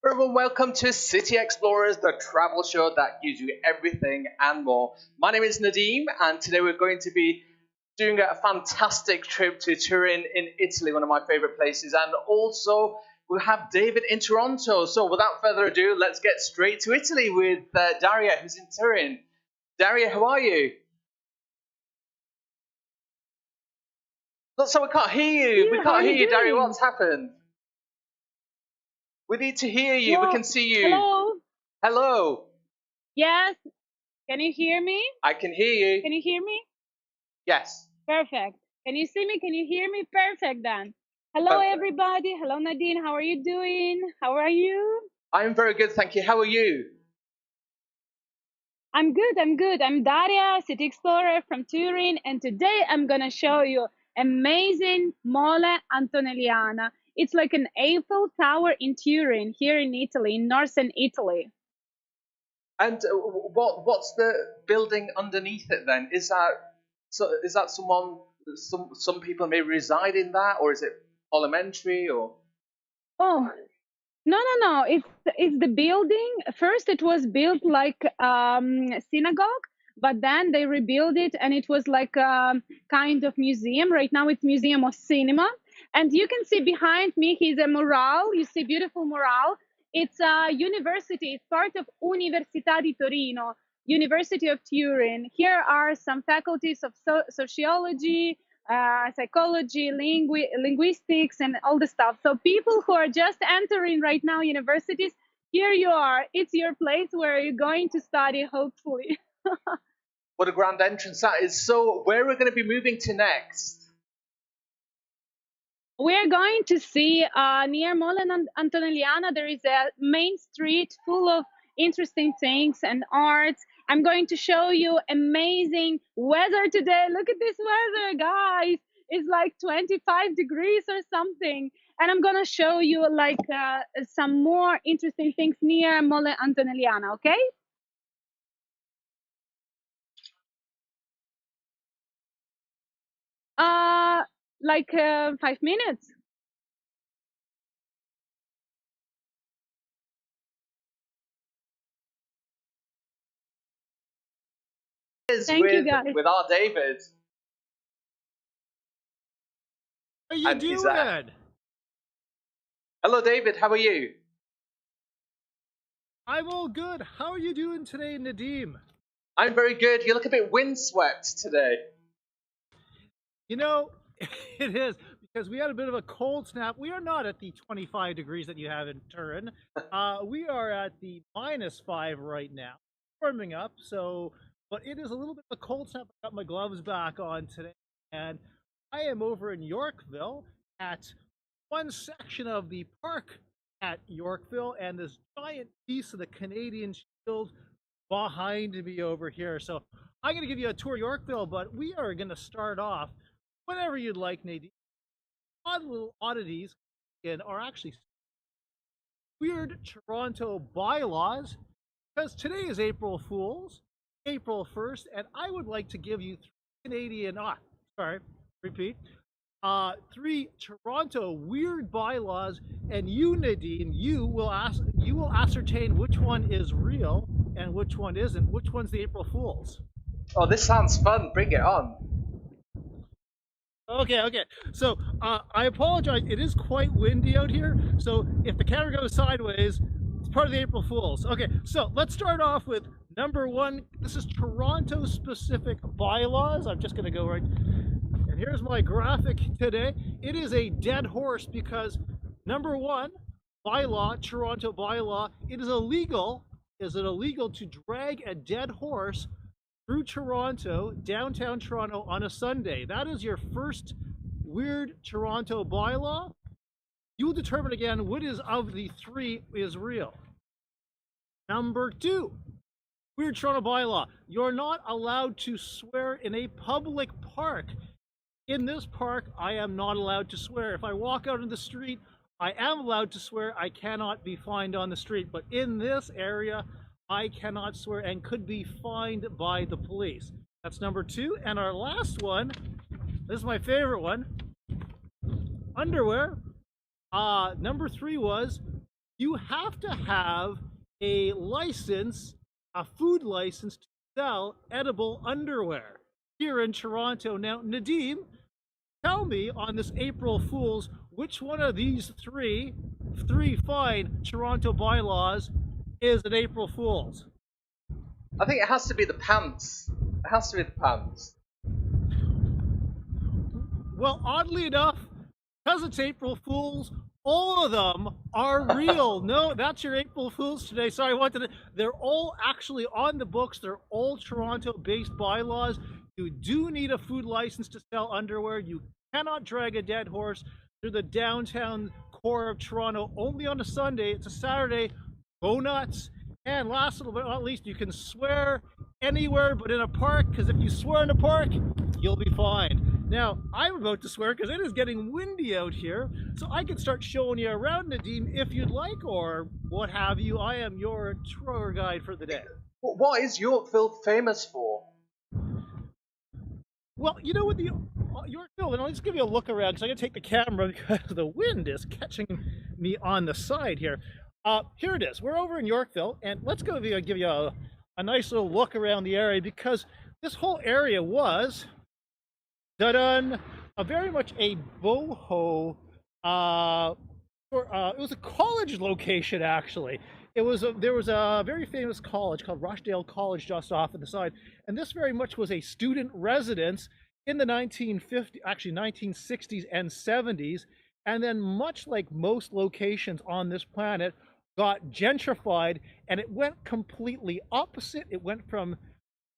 Everyone, welcome to City Explorers, the travel show that gives you everything and more. My name is Nadim, and today we're going to be doing a fantastic trip to Turin in Italy, one of my favorite places, and also we have David in Toronto. So without further ado, let's get straight to Italy with Daria, who's in Turin. Daria, how are you? Look, so we can't hear you. We can't hear you, Daria. What's happened? We need to hear you. We Well, can see you. hello. Hello. Yes. Can you hear me? I can hear you. Can you hear me? Yes. Perfect. Can you see me? Can you hear me? Perfect then. Hello, Perfect. everybody. Hello, Nadine. How are you doing? How are you? I'm very good, thank you. How are you? I'm good. I'm good. I'm Daria, City Explorer from Turin, and today I'm gonna show you amazing Mole Antonelliana. It's like an Eiffel Tower in Turin, here in Italy, in northern Italy. And what's the building underneath it then? Is that someone? Some people may reside in that, or is it parliamentary? Or Oh, no. It's the building. First, it was built like synagogue, but then they rebuilt it, and it was like a kind of museum. Right now, it's museum of cinema, and you can see behind me. He's a mural. You see beautiful mural. It's a university. It's part of Università di Torino, University of Turin. Here are some faculties of sociology, psychology, linguistics, and all the stuff. So people who are just entering right now universities, here you are. It's your place where you're going to study, hopefully. what a grand entrance that is! So where are we going to be moving to next? We're going to see near Mole Antonelliana, there is a main street full of interesting things and arts. I'm going to show you amazing weather today. Look at this weather, guys. It's like 25 degrees or something. And I'm going to show you like some more interesting things near Mole Antonelliana, okay? Like 5 minutes. Thank you, guys. With our David. How you doing? Hello, David. How are you? I'm all good. How are you doing today, Nadim? I'm very good. You look a bit windswept today. You know, it is because we had a bit of a cold snap. We are not at the 25 degrees that you have in Turin. We are at the -5 right now, warming up. So, but it is a little bit of a cold snap. I got my gloves back on today, and I am over in Yorkville at one section of the park at Yorkville, and this giant piece of the Canadian Shield behind me over here. So I'm going to give you a tour of Yorkville, but we are going to start off whatever you'd like, Nadine. Odd little oddities and are actually weird Toronto bylaws, because today is April Fool's, April 1st, and I would like to give you three Toronto weird bylaws, and you, Nadine, you will ascertain which one is real and which one isn't. Which one's the April Fool's? Oh, this sounds fun. Bring it on. Okay. So I apologize. It is quite windy out here. So if the camera goes sideways, it's part of the April Fool's. Okay, so let's start off with number one. This is Toronto specific bylaws. I'm just going to go right. And here's my graphic today. It is a dead horse because number one bylaw, Toronto bylaw, it is illegal. Is it illegal to drag a dead horse through Toronto, downtown Toronto, on a Sunday? That is your first weird Toronto bylaw. You will determine again which is of the three is real. Number two, weird Toronto bylaw. You're not allowed to swear in a public park. In this park, I am not allowed to swear. If I walk out in the street, I am allowed to swear. I cannot be fined on the street. But in this area, I cannot swear and could be fined by the police. That's number two. And our last one, this is my favorite one, underwear. Number three was you have to have a license, a food license to sell edible underwear here in Toronto. Now, Nadim, tell me on this April Fool's, which one of these three fine Toronto bylaws is an April Fool's? I think it has to be the pants. It has to be the pants. Well, oddly enough, because it's April Fool's, all of them are real. No, that's your April Fool's today. Sorry, I wanted to. They're all actually on the books. They're all Toronto-based bylaws. You do need a food license to sell underwear. You cannot drag a dead horse through the downtown core of Toronto only on a Sunday. It's a Saturday. Go nuts. And last but not least, you can swear anywhere but in a park, because if you swear in a park, you'll be fined. Now, I'm about to swear because it is getting windy out here, so I can start showing you around, Nadim, if you'd like, or what have you. I am your tour guide for the day. What is Yorkville famous for? Well, you know what, Yorkville, and I'll just give you a look around because I'm going to take the camera because the wind is catching me on the side here. Here it is. We're over in Yorkville, and let's go give you a nice little look around the area, because this whole area was very much a boho. It was a college location, actually. There was a very famous college called Rochdale College just off at the side, and this very much was a student residence in the 1960s and 70s, and then, much like most locations on this planet, got gentrified, and it went completely opposite. It went from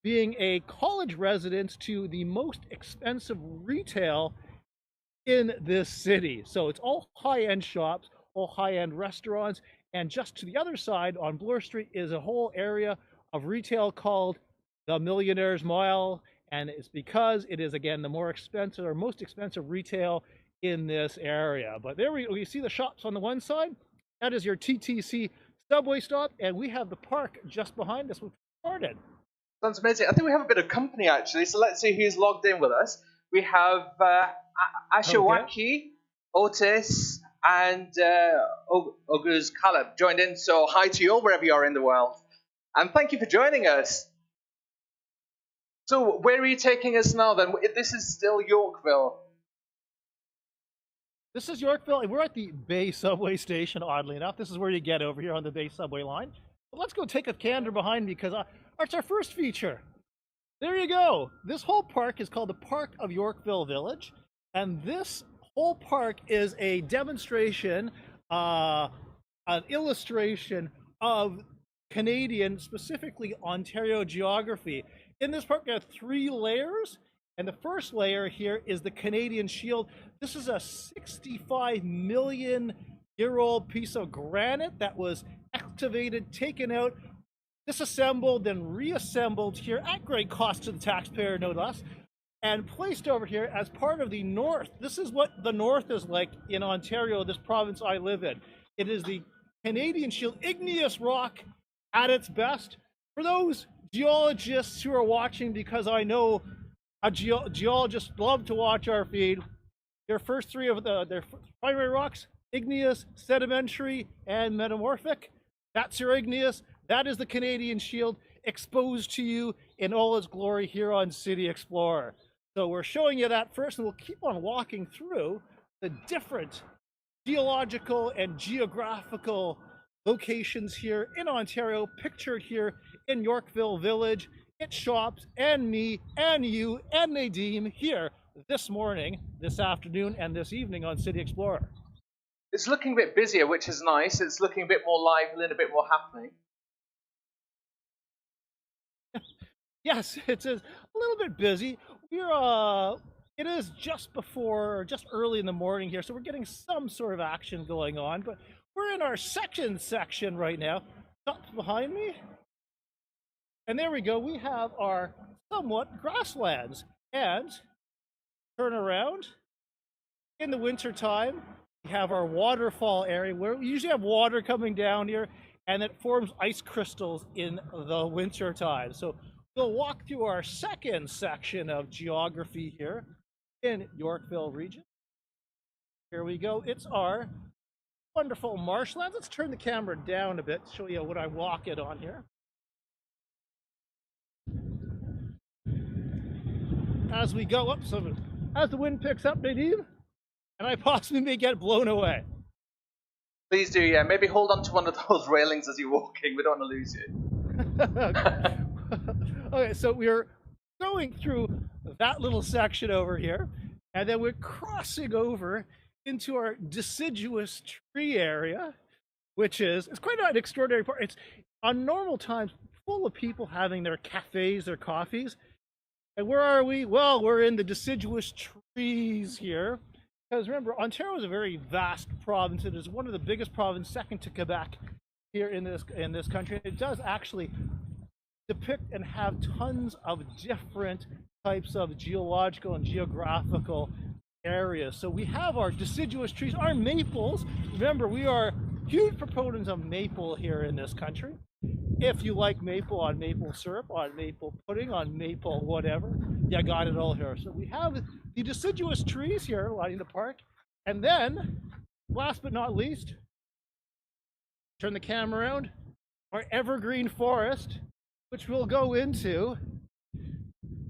being a college residence to the most expensive retail in this city. So it's all high-end shops, all high-end restaurants, and just to the other side on Bloor Street is a whole area of retail called the Millionaires Mile, and it's because it is, again, the more expensive or most expensive retail in this area. But there we see the shops on the one side. That is your TTC subway stop, and we have the park just behind us, which started. Sounds amazing. I think we have a bit of company, actually, so let's see who's logged in with us. We have Ashawaki, Otis, and Oguz Caleb joined in, so hi to you all wherever you are in the world. And thank you for joining us. So where are you taking us now, then? This is still Yorkville. This is Yorkville, and we're at the Bay subway station, oddly enough. This is where you get over here on the Bay subway line. But let's go take a gander behind me, because it's our first feature. There you go. This whole park is called the Park of Yorkville Village, and this whole park is a demonstration, an illustration of Canadian, specifically Ontario geography. In this park, we have 3 layers. And the first layer here is the Canadian Shield. This is a 65 million year old piece of granite that was excavated, taken out, disassembled, then reassembled here at great cost to the taxpayer, no less, and placed over here as part of the North. This is what the North is like in Ontario, this province I live in. It is the Canadian Shield, igneous rock at its best. For those geologists who are watching, because I know geologists love to watch our feed, their first 3 of their primary rocks: igneous, sedimentary, and metamorphic. That's your igneous. That is the Canadian Shield, exposed to you in all its glory here on City Explorer. So we're showing you that first, and we'll keep on walking through the different geological and geographical locations here in Ontario, pictured here in Yorkville Village. Its shops, and me, and you, and Nadim here this morning, this afternoon, and this evening on City Explorer. It's looking a bit busier, which is nice. It's looking a bit more lively and a bit more happening. Yes, it's a little bit busy. It is just early in the morning here, so we're getting some sort of action going on, but we're in our section right now. Up behind me. And there we go. We have our somewhat grasslands. And turn around. In the winter time, we have our waterfall area where we usually have water coming down here, and it forms ice crystals in the winter time. So we'll walk through our second section of geography here in Yorkville region. Here we go. It's our wonderful marshlands. Let's turn the camera down a bit to show you what I walk it on here. As we go up, as the wind picks up, Nadeem, and I possibly may get blown away. Please do, yeah. Maybe hold on to one of those railings as you're walking. We don't want to lose you. Okay, so we're going through that little section over here, and then we're crossing over into our deciduous tree area, which is it's quite an extraordinary part. It's on normal times full of people having their cafes, their coffees. And where are we? Well, we're in the deciduous trees here. Because remember, Ontario is a very vast province. It is one of the biggest provinces, second to Quebec, here in this country. It does actually depict and have tons of different types of geological and geographical areas. So we have our deciduous trees, our maples. Remember, we are huge proponents of maple here in this country. If you like maple, on maple syrup, on maple pudding, on maple whatever, you got it all here. So we have the deciduous trees here lining the park. And then, last but not least, turn the camera around, our Evergreen Forest, which we'll go into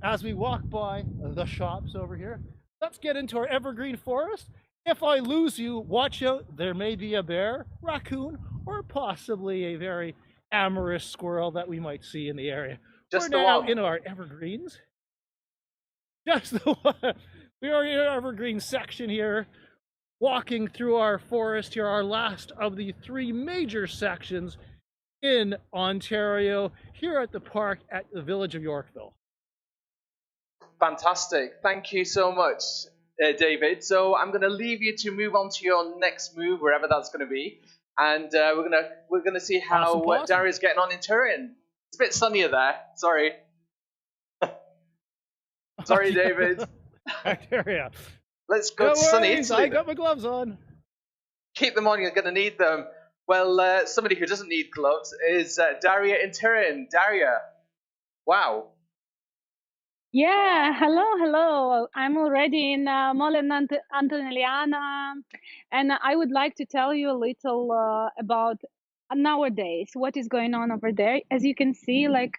as we walk by the shops over here. Let's get into our Evergreen Forest. If I lose you, watch out. There may be a bear, raccoon, or possibly a very amorous squirrel that we might see in the area. Just We're the now one. in our evergreens. Just the one. We are in our evergreen section here, walking through our forest here, our last of the three major sections in Ontario, here at the park at the village of Yorkville. Fantastic. Thank you so much, David. So I'm going to leave you to move on to your next move, wherever that's going to be. And we're gonna see how Awesome. Daria's getting on in Turin. It's a bit sunnier there. Sorry. Sorry, David. Bacteria. Let's go to sunny Italy. I got my gloves on. Keep them on. You're gonna need them. Well, somebody who doesn't need gloves is Daria in Turin. Daria, wow. Yeah, hello. I'm already in Mole Antonelliana, and I would like to tell you a little about nowadays what is going on over there. As you can see, like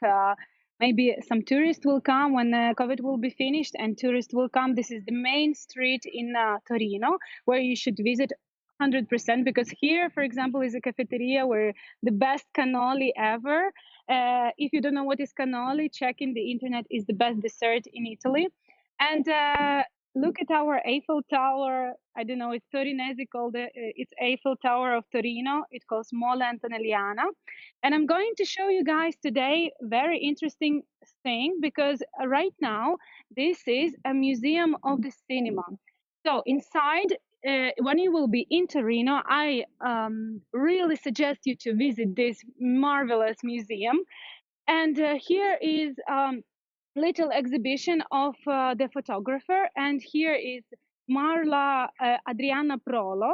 maybe some tourists will come when COVID will be finished, and tourists will come. This is the main street in Torino where you should visit 100% because here, for example, is a cafeteria where the best cannoli ever. If you don't know what is cannoli, check in the internet. Is the best dessert in Italy. And look at our Eiffel Tower. I don't know, it's Torinese called it's Eiffel Tower of Torino. It calls Mole Antonelliana. And I'm going to show you guys today very interesting thing because right now this is a museum of the cinema. So inside, when you will be in Torino, I really suggest you to visit this marvelous museum. And here is little exhibition of the photographer. And here is Marla Adriana Prolo.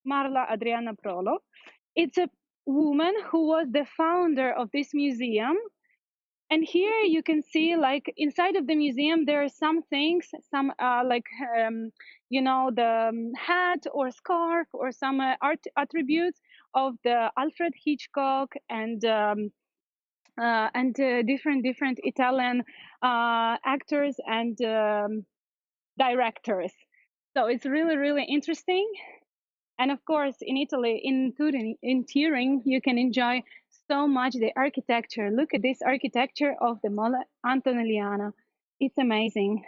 Marla Adriana Prolo. It's a woman who was the founder of this museum. And here you can see, like inside of the museum, there are some things, some you know, the hat or scarf or some art attributes of the Alfred Hitchcock and different Italian actors and directors. So it's really interesting. And of course, in Italy, in Turin, you can enjoy so much the architecture. Look at this architecture of the Mole Antonelliana. It's amazing.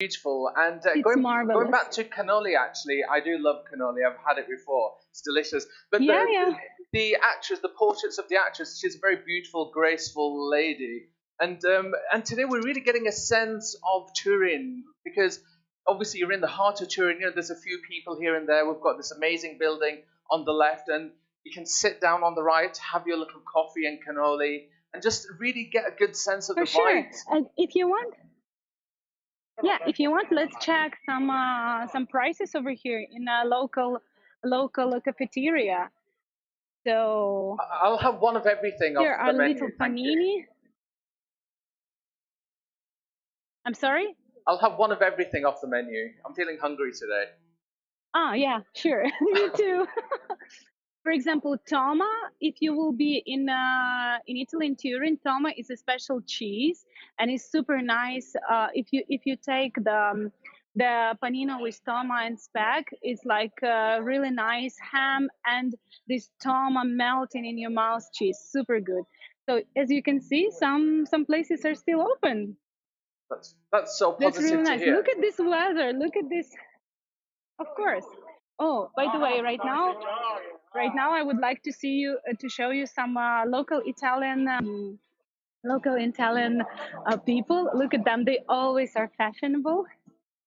Beautiful. And It's going marvelous. back to cannoli, actually, I do love cannoli. I've had it before. It's delicious. But Yeah. the actress, the portraits of the actress, she's a very beautiful, graceful lady. And today we're really getting a sense of Turin because obviously you're in the heart of Turin. You know, there's a few people here and there. We've got this amazing building on the left, and you can sit down on the right, have your little coffee and cannoli, and just really get a good sense of For the sure. vibes. If you want, let's check some prices over here in a local cafeteria. So I'll have one of everything here off are the menu. little Thank you. panini. I'm sorry? I'll have one of everything off the menu. I'm feeling hungry today. Ah, yeah, sure. Me too. For example, Toma, if you will be in Italy in Turin, Toma is a special cheese and it's super nice. If you take the panino with Toma and speck, it's like really nice ham and this Toma melting in your mouth cheese, super good. So as you can see, some places are still open. That's so That's really positive to nice. hear. Look at this weather. Look at this. Of course. Oh, by the way, right now, I would like to see you to show you some local Italian people. Look at them; they always are fashionable.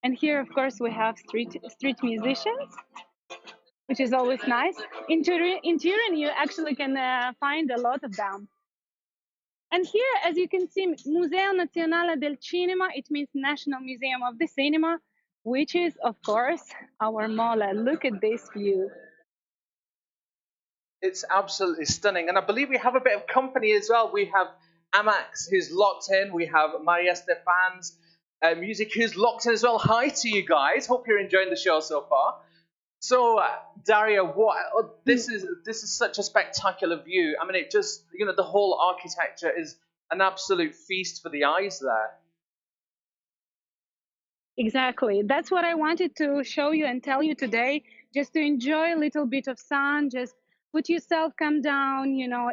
And here, of course, we have street musicians, which is always nice. In Turin, you actually can find a lot of them. And here, as you can see, Museo Nazionale del Cinema, it means National Museum of the Cinema, which is, of course, our mole. Look at this view. It's absolutely stunning. And I believe we have a bit of company as well. We have Amax, who's locked in. We have Maria Stefan's music, who's locked in as well. Hi to you guys. Hope you're enjoying the show so far. So, Daria, this is such a spectacular view. I mean, it just the whole architecture is an absolute feast for the eyes there. Exactly. That's what I wanted to show you and tell you today, just to enjoy a little bit of sun, just put yourself calm down,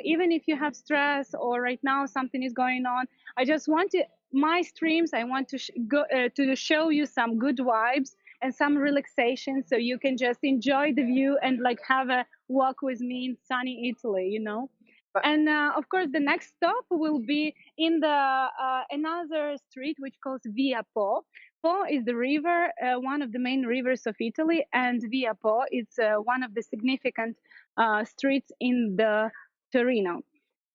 even if you have stress or right now something is going on. I just want to my streams, I want to to show you some good vibes and some relaxation so you can just enjoy the view and like have a walk with me in sunny Italy. But And of course, the next stop will be in the another street which calls Via Po. Po is the river, one of the main rivers of Italy, and Via Po is one of the significant streets in the Torino.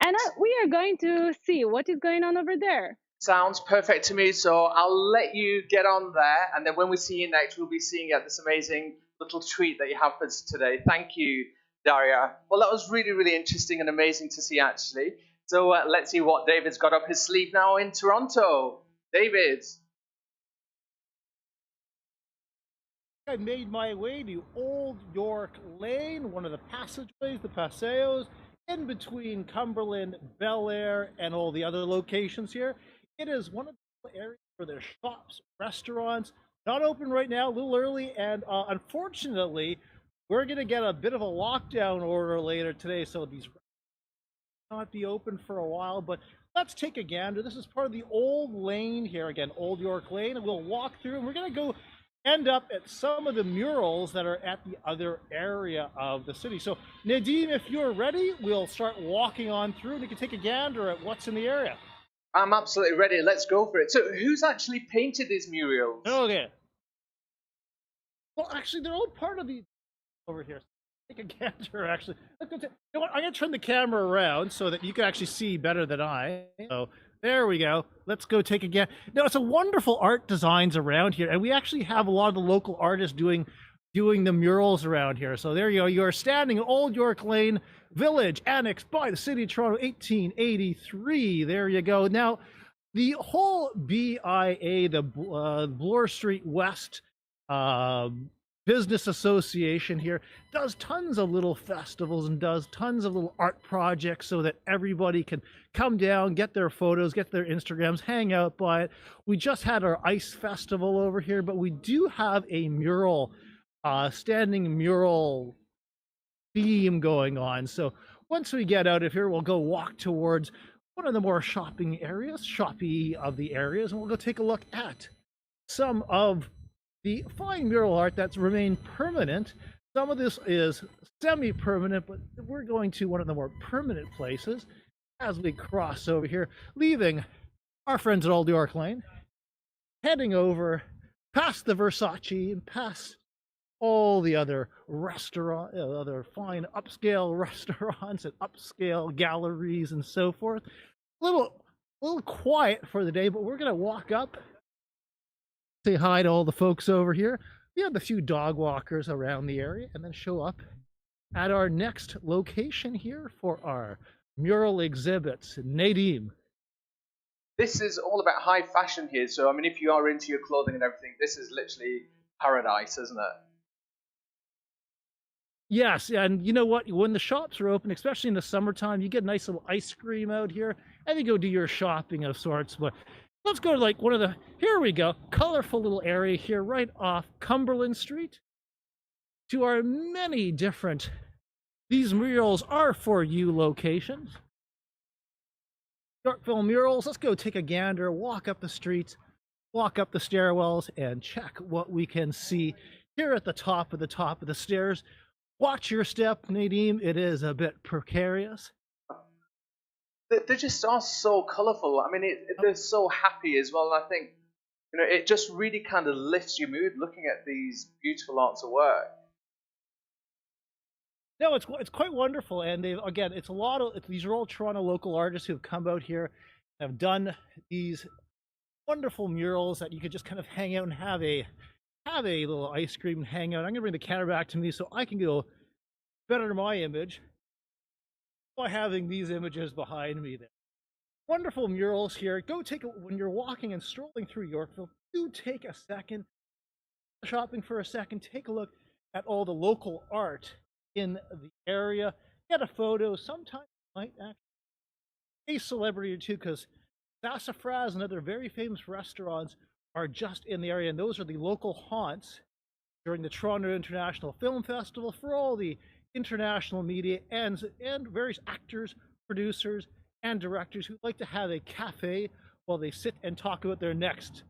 And we are going to see what is going on over there. sounds perfect to me. So I'll let you get on there, and then when we see you next, we'll be seeing you at this amazing little treat that you have for us today. Thank you, Daria. Well, that was really, really interesting and amazing to see, actually. So let's see what David's got up his sleeve now in Toronto. David. I made my way to Old York Lane, one of the passageways, the paseos, in between Cumberland, Bel Air, and all the other locations here. It is one of the areas where there's shops, restaurants, not open right now, a little early, and unfortunately, we're going to get a bit of a lockdown order later today, so these will not be open for a while, but let's take a gander. This is part of the old lane here, again, Old York Lane, and we'll walk through, and we're going to go end up at some of the murals that are at the other area of the city. So, Nadim, if you're ready, we'll start walking on through, and you can take a gander at what's in the area. I'm absolutely ready. Let's go for it. So, who's actually painted these murals? Okay. Well, actually, they're all part of the over here. Take a gander, actually. Let's go you know what? I'm going to turn the camera around so that you can actually see better than I. So, there we go. Let's go take a gander. Now, it's a wonderful art designs around here, and we actually have a lot of the local artists doing the murals around here. So there you go. You are standing in Old York Lane Village, annexed by the City of Toronto, 1883. There you go. Now, the whole BIA, the Bloor Street West Business Association here, does tons of little festivals and does tons of little art projects so that everybody can come down, get their photos, get their Instagrams, hang out by it. We just had our ice festival over here, but we do have a mural, standing mural theme going on. So once we get out of here, we'll go walk towards one of the more shoppy of the areas, and we'll go take a look at some of the fine mural art that's remained permanent. Some of this is semi-permanent, but we're going to one of the more permanent places as we cross over here, leaving our friends at Old York Lane, heading over past the Versace and past all the other other fine upscale restaurants and upscale galleries and so forth. A little quiet for the day, but we're gonna walk up, say hi to all the folks over here. We have a few dog walkers around the area, and then show up at our next location here for our mural exhibits. Nadim. This is all about high fashion here. So, I mean, if you are into your clothing and everything, this is literally paradise, isn't it? Yes, and you know what? When the shops are open, especially in the summertime, you get a nice little ice cream out here, and you go do your shopping of sorts. But let's go to like one of the, here we go, colorful little area here right off Cumberland Street to our many different, these murals are for you locations. Yorkville murals, let's go take a gander, walk up the streets, walk up the stairwells, and check what we can see here at the top of the stairs. Watch your step, Nadim. It is a bit precarious. They just are so colourful. I mean, they're so happy as well. And I think, it just really kind of lifts your mood looking at these beautiful arts of work. No, it's quite wonderful, and again, it's a lot of these are all Toronto local artists who have come out here and have done these wonderful murals that you could just kind of hang out and have a little ice cream and hang out. I'm gonna bring the camera back to me so I can go better my image by having these images behind me there. Wonderful murals here. Go take when you're walking and strolling through Yorkville, do take a second, shopping for a second, take a look at all the local art in the area. Get a photo. Sometimes you might actually a celebrity or two, because Sassafras and other very famous restaurants are just in the area, and those are the local haunts during the Toronto International Film Festival for all the international media and various actors, producers, and directors who like to have a cafe while they sit and talk about their next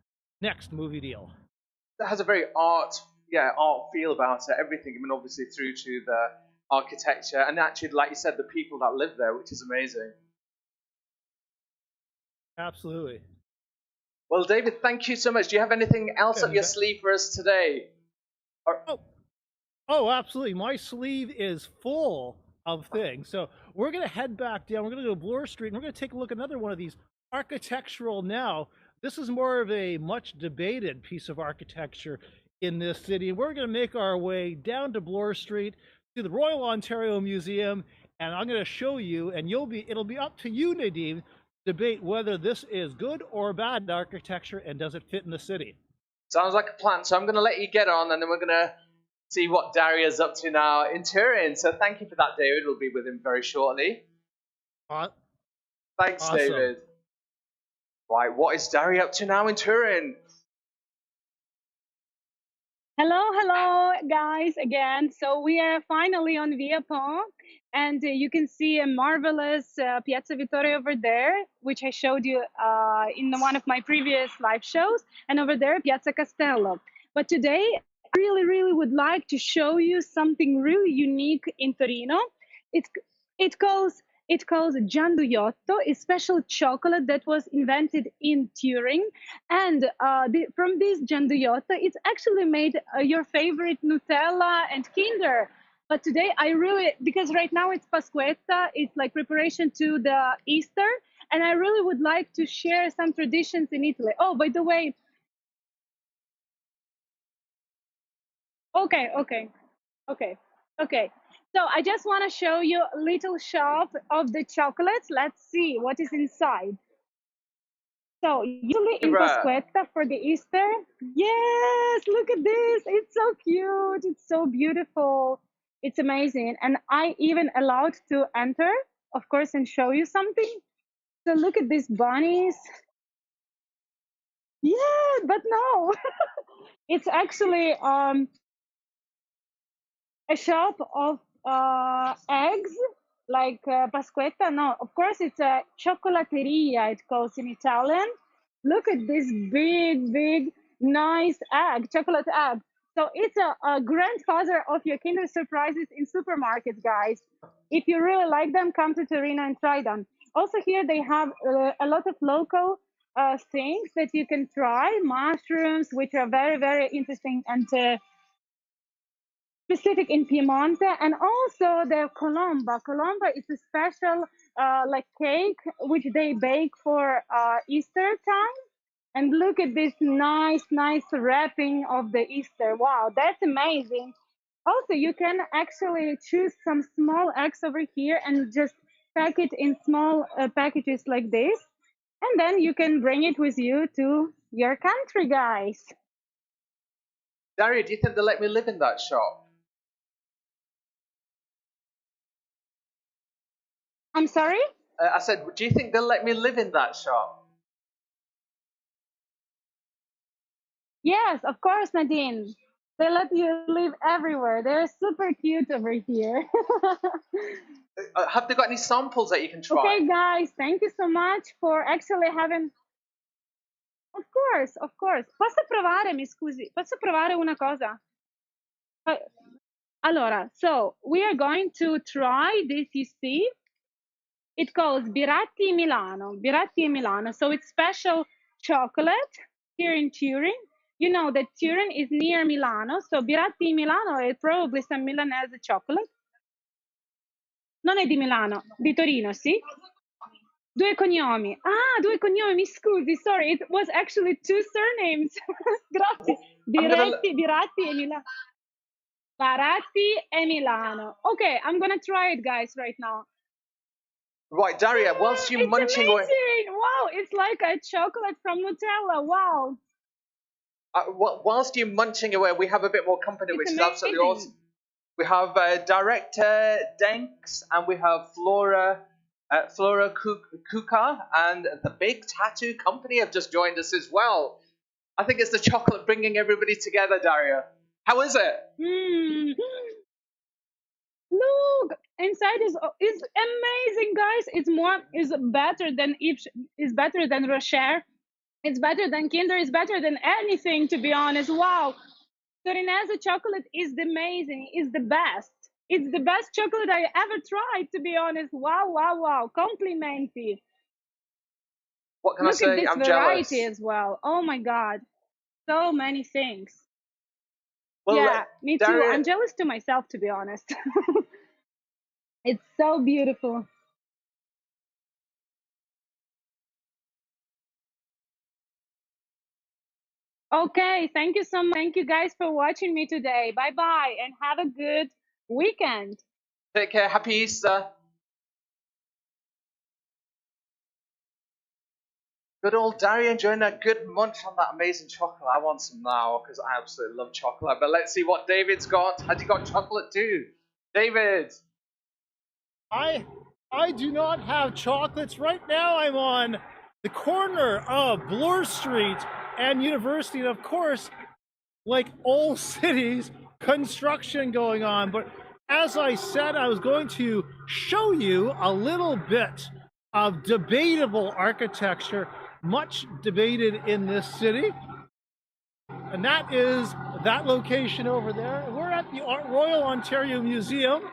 movie deal. That has a very art feel about it. Everything. I mean, obviously through to the architecture, and actually, like you said, the people that live there, which is amazing. Absolutely. Well, David, thank you so much. Do you have anything else up your sleeve for us today? Oh, absolutely. My sleeve is full of things. So we're going to head back down. We're going to go to Bloor Street, and we're going to take a look at another one of these architectural now. This is more of a much debated piece of architecture in this city. And we're going to make our way down to Bloor Street to the Royal Ontario Museum, and I'm going to show you, and it'll be up to you, Nadim, debate whether this is good or bad architecture and does it fit in the city. Sounds like a plan. So I'm going to let you get on, and then we're going to see what Daria's up to now in Turin. So thank you for that, David. We'll be with him very shortly. Thanks, awesome. David. Right, what is Daria up to now in Turin? Hello, guys, again. So we are finally on Via Po, and you can see a marvelous Piazza Vittoria over there, which I showed you in one of my previous live shows, and over there, Piazza Castello. But today, I really would like to show you something really unique in Torino. It calls Gianduiotto, a special chocolate that was invented in Turin. And from this Gianduiotto, it's actually made your favorite Nutella and Kinder. But today because right now it's Pasquetta, it's like preparation to the Easter. And I really would like to share some traditions in Italy. Oh, by the way, Okay. So I just want to show you a little shop of the chocolates. Let's see what is inside. So usually in Pasquetta for the Easter. Yes, look at this. It's so cute. It's so beautiful. It's amazing. And I even allowed to enter, of course, and show you something. So look at these bunnies. Yeah, but no. It's actually a shop of eggs, like Pasquetta. No, of course, it's a chocolateria, it calls in Italian. Look at this big, nice egg, chocolate egg. So it's a grandfather of your Kinder Surprises in supermarkets, guys. If you really like them, come to Torino and try them. Also here they have a lot of local things that you can try. Mushrooms, which are very interesting and specific in Piemonte, and also the colomba. Colomba is a special like cake which they bake for Easter time. And look at this nice wrapping of the Easter. Wow, that's amazing. Also, you can actually choose some small eggs over here and just pack it in small packages like this. And then you can bring it with you to your country, guys. Daria, do you think they'll let me live in that shop? I'm sorry? I said, do you think they'll let me live in that shop? Yes, of course, Nadine. They let you live everywhere. They're super cute over here. Have they got any samples that you can try? Okay, guys, thank you so much for actually having. Of course, of course. Posso provare, mi scusi? Posso provare una cosa? Allora, so we are going to try this, you see. It calls Birratti Milano. Birratti Milano. So it's special chocolate here in Turin. You know that Turin is near Milano, so Birratti Milano è probably some Milanese chocolate. Non è di Milano, di Torino, sì? Due cognomi. Ah, due cognomi, mi scusi, sorry. It was actually two surnames. Grazie. Biratti e Milano. Baratti e Milano. Okay, I'm gonna try it, guys, right now. Right, Daria, whilst you're It's munching amazing. away... Wow, it's like a chocolate from Nutella. Wow. Whilst you're munching away, we have a bit more company, which is absolutely amazing. awesome. We have director Denks, and we have Flora Kuka, and the Big Tattoo Company have just joined us as well. I think it's the chocolate bringing everybody together, Daria. How is it? Look, inside is amazing, guys. Is better than Rocher. It's better than Kinder. It's better than anything, to be honest. Wow. Torinese chocolate is amazing. It's the best. It's the best chocolate I ever tried, to be honest. Wow, wow, wow. Complimenti. What can I Look say? at this I'm variety jealous. as well. Oh my God. So many things. Well, Yeah, me too. Daria, I'm jealous to myself, to be honest. It's so beautiful. Okay, thank you so much. Thank you guys for watching me today. Bye bye and have a good weekend. take care. Happy Easter. Good old Daria enjoying a good munch on that amazing chocolate. I want some now because I absolutely love chocolate. But let's see what David's got. Has he got chocolate too? David! I do not have chocolates. Right now I'm on the corner of Bloor Street and University, and of course, like all cities, construction going on. But as I said, I was going to show you a little bit of debatable architecture, much debated in this city. And that is that location over there. We're at the Royal Ontario Museum.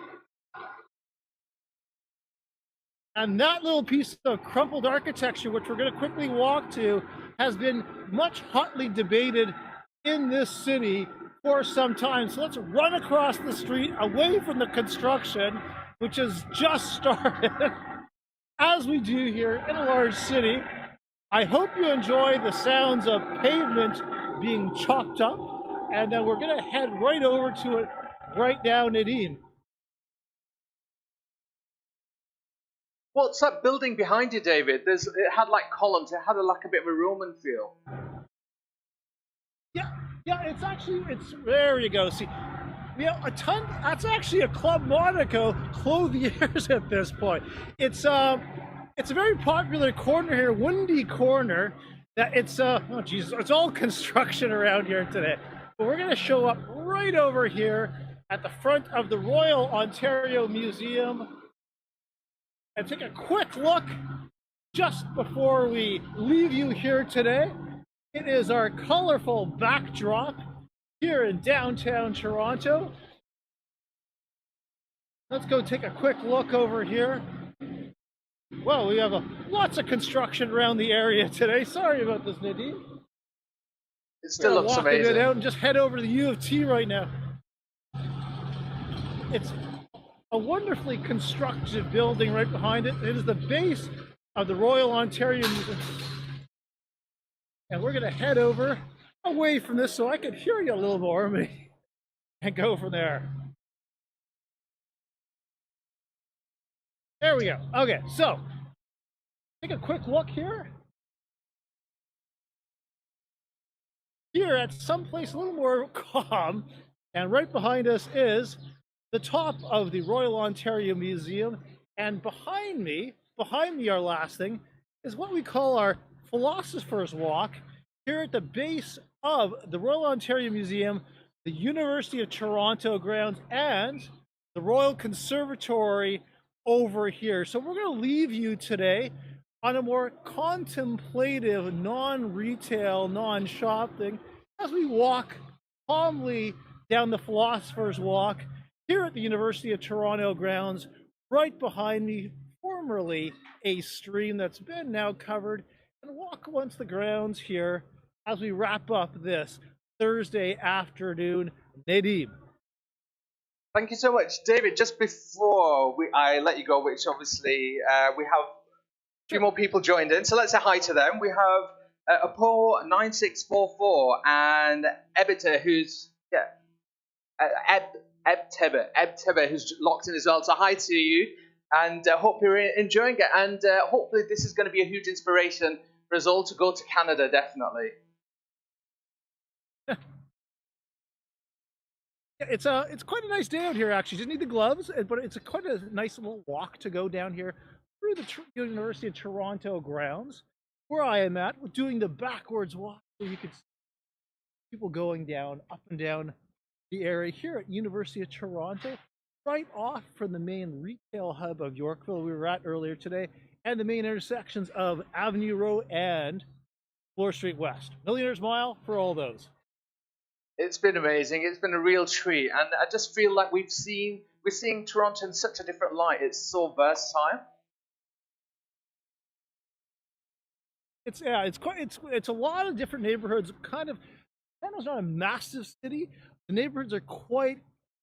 And that little piece of crumpled architecture, which we're going to quickly walk to, has been much hotly debated in this city for some time. So let's run across the street away from the construction, which has just started, as we do here in a large city. I hope you enjoy the sounds of pavement being chopped up, and then we're going to head right over to it right now, Nadine. What's that building behind you, David? It had like columns. It had like a bit of a Roman feel. Yeah, it's there you go. See, we have a ton. That's actually a Club Monaco clothiers at this point. It's a very popular corner here, windy corner. That it's oh Jesus, it's all construction around here today. But we're gonna show up right over here at the front of the Royal Ontario Museum and take a quick look just before we leave you here today. It is our colorful backdrop here in downtown Toronto. Let's go take a quick look over here. Well, we have lots of construction around the area today. Sorry about this, Nadine. It still looks amazing. It out and just head over to the U of T right now. It's a wonderfully constructed building right behind it. It is the base of the Royal Ontario Museum. And we're going to head over away from this so I can hear you a little more and go from there. There we go. Okay, so take a quick look here. Here at someplace a little more calm, and right behind us is the top of the Royal Ontario Museum. And behind me, our last thing, is what we call our Philosopher's Walk here at the base of the Royal Ontario Museum, the University of Toronto grounds, and the Royal Conservatory over here. So we're going to leave you today on a more contemplative, non-retail, non-shopping as we walk calmly down the Philosopher's Walk here at the University of Toronto grounds, right behind me, formerly a stream that's been now covered, and walk once the grounds here as we wrap up this Thursday afternoon. Nadeem. Thank you so much, David. Just before I let you go, which obviously we have a few more people joined in, so let's say hi to them. We have Apo 9644 and Ebiter, who's Ebtebe, who's locked in as well. So hi to you, and hope you're enjoying it. And hopefully this is going to be a huge inspiration for us all to go to Canada, definitely. It's quite a nice day out here, actually. You just need the gloves, but it's quite a nice little walk to go down here through the University of Toronto grounds, where I am at, doing the backwards walk, so you can see people going down, up and down the area here at University of Toronto, right off from the main retail hub of Yorkville we were at earlier today, and the main intersections of Avenue Row and Bloor Street West. Millionaires Mile for all those. It's been amazing. It's been a real treat, and I just feel like we're seeing Toronto in such a different light. It's so versatile. It's a lot of different neighborhoods. Toronto's not a massive city. The neighborhoods are quite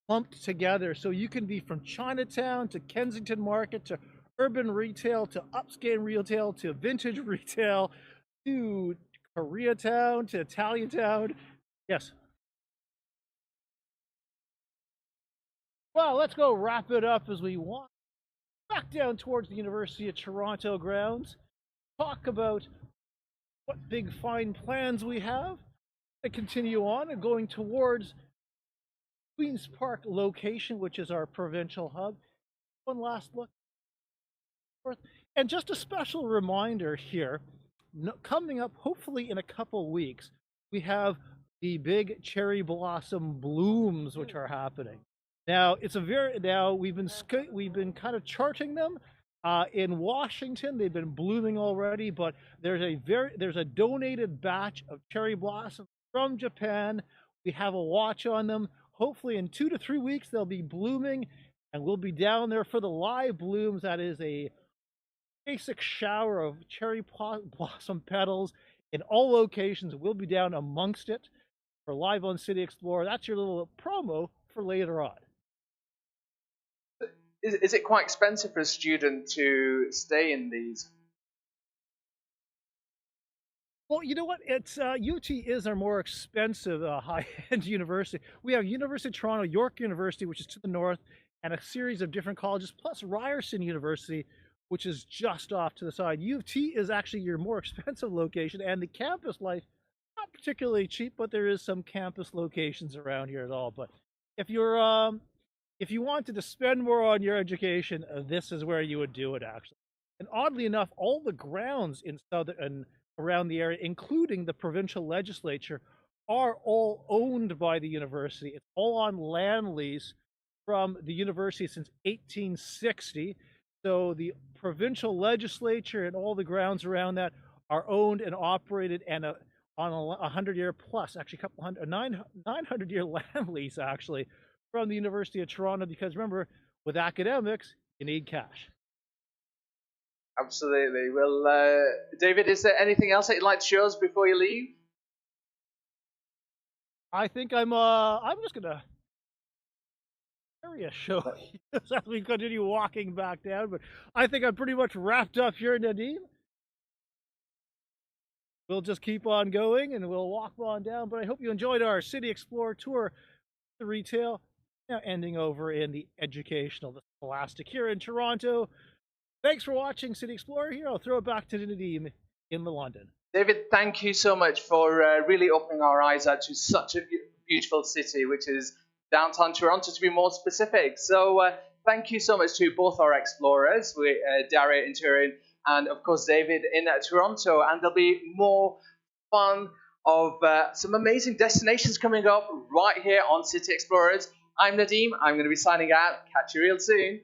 clumped together, so you can be from Chinatown to Kensington Market to urban retail to upscale retail to vintage retail to Koreatown to Italian Town. Yes. Well, let's go wrap it up as we walk back down towards the University of Toronto grounds, talk about what big fine plans we have, and continue on and going towards Queen's Park location, which is our provincial hub. One last look. And just a special reminder here, coming up hopefully in a couple weeks, we have the big cherry blossom blooms which are happening. Now we've been kind of charting them in Washington. They've been blooming already, but there's a donated batch of cherry blossoms from Japan. We have a watch on them. Hopefully in 2 to 3 weeks they'll be blooming, and we'll be down there for the live blooms. That is a basic shower of cherry blossom petals in all locations. We'll be down amongst it for live on City Explorer. That's your little promo for later on. Is it quite expensive for a student to stay in these? Well, you know what? It's UT is our more expensive high-end university. We have University of Toronto, York University, which is to the north, and a series of different colleges, plus Ryerson University, which is just off to the side. U of T is actually your more expensive location, and the campus life, not particularly cheap, but there is some campus locations around here at all. But if you wanted to spend more on your education, this is where you would do it, actually. And oddly enough, all the grounds in southern and around the area, including the provincial legislature, are all owned by the university. It's all on land lease from the university since 1860. So the provincial legislature and all the grounds around that are owned and operated and on a 100-year plus, actually a 900-year land lease, actually, from the University of Toronto, because remember, with academics, you need cash. Absolutely. Well, David, is there anything else that you'd like to show us before you leave? I think I'm just gonna area show as we continue walking back down, but I think I'm pretty much wrapped up here, Nadeem. We'll just keep on going and we'll walk on down, but I hope you enjoyed our City Explorer tour, the retail, now ending over in the educational, the scholastic here in Toronto. Thanks for watching City Explorer here. I'll throw it back to Nadeem in London. David, thank you so much for really opening our eyes out to such a beautiful city, which is downtown Toronto, to be more specific. So thank you so much to both our explorers, Daria in Turin and, of course, David in Toronto. And there'll be more fun of some amazing destinations coming up right here on City Explorers. I'm Nadeem. I'm going to be signing out. Catch you real soon.